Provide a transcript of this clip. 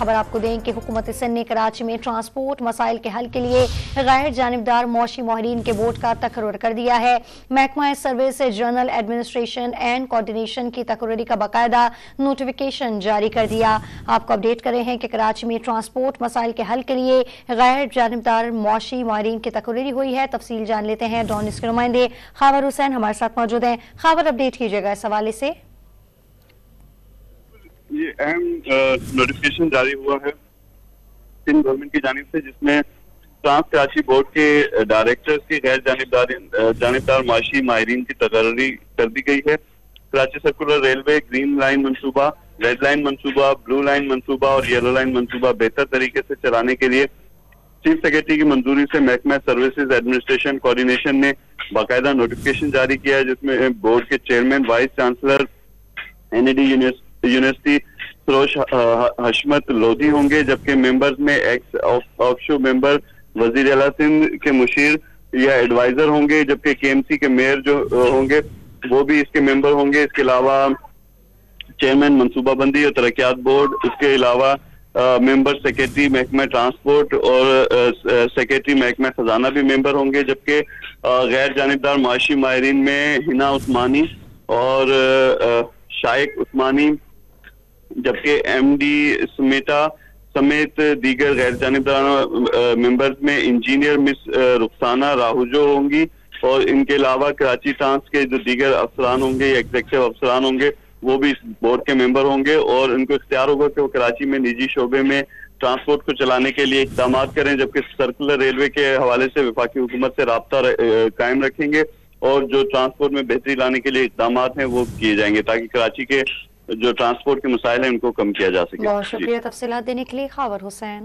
खबर आपको दें कि हुकूमत सिंध ने कराची में ट्रांसपोर्ट मसाइल के हल के लिए गैर जानिबदार मौशी माहिरीन के बोर्ड का तकर्रुर कर दिया है। महकमा service general administration and coordination की तकर्रुरी का बाकायदा नोटिफिकेशन जारी कर दिया। आपको अपडेट कर रहे हैं कि कराची में ट्रांसपोर्ट मसाइल के हल के लिए गैर जानिबदार मौशी माहिरीन की तकर्रुरी हुई है। तफसील जान लेते हैं। डॉन न्यूज़ के नुमाइंदे खावर हुसैन हमारे साथ मौजूद हैं। खावर, अपडेट कीजिएगा इस हवाले से। ये अहम नोटिफिकेशन जारी हुआ है सिंध गवर्नमेंट की जानिब से, जिसमें ट्रांस कराची बोर्ड के डायरेक्टर्स की गैर जानिबदार माशी माहिरीन की तकर्री कर दी गई है। Karachi circular railway green line मंसूबा, रेड लाइन मंसूबा, ब्लू लाइन मंसूबा और येलो लाइन मंसूबा बेहतर तरीके से चलाने के लिए चीफ सेक्रेटरी की मंजूरी से महकमा सर्विसेज एडमिनिस्ट्रेशन कोऑर्डिनेशन ने बाकायदा नोटिफिकेशन जारी किया है, जिसमें बोर्ड के chairman, vice chancellor, NAD university Saroj हशमत लोधी होंगे, जबकि मेंबर्स में एक्स ऑफशोर मेंबर वजीर आला सिंध के मुशीर या एडवाइजर होंगे, जबकि KMC के मेयर जो होंगे वो भी इसके मेंबर होंगे। इसके अलावा चेयरमैन मनसूबाबंदी और तरक्यात बोर्ड, इसके अलावा मेंबर सेक्रेटरी महकमा ट्रांसपोर्ट और सेक्रेटरी महकमा खजाना भी मेंबर होंगे, जबकि गैर जानिबदार माशी माहिरीन में हिना उस्मानी और शाइक उस्मानी, जबकि MD समेता समेत दीगर गैर जानिबदार मेंबर्स में इंजीनियर मिस रुखसाना राहुजो होंगी और इनके अलावा कराची ट्रांस के जो दीगर अफसरान होंगे या एग्जीक्यूटिव अफसरान होंगे वो भी इस बोर्ड के मेंबर होंगे और उनको इख्तियार होगा कि वो कराची में निजी शोबे में ट्रांसपोर्ट को चलाने के लिए इक़दाम करें, जबकि सर्कुलर रेलवे के हवाले से वफाकी हुकूमत से राब्ता कायम रखेंगे और जो ट्रांसपोर्ट में बेहतरी लाने के लिए इक़दाम हैं वो किए जाएंगे ताकि कराची के जो ट्रांसपोर्ट के मसाइल हैं उनको कम किया जा सके। बहुत शुक्रिया तफसीलात देने के लिए खावर हुसैन।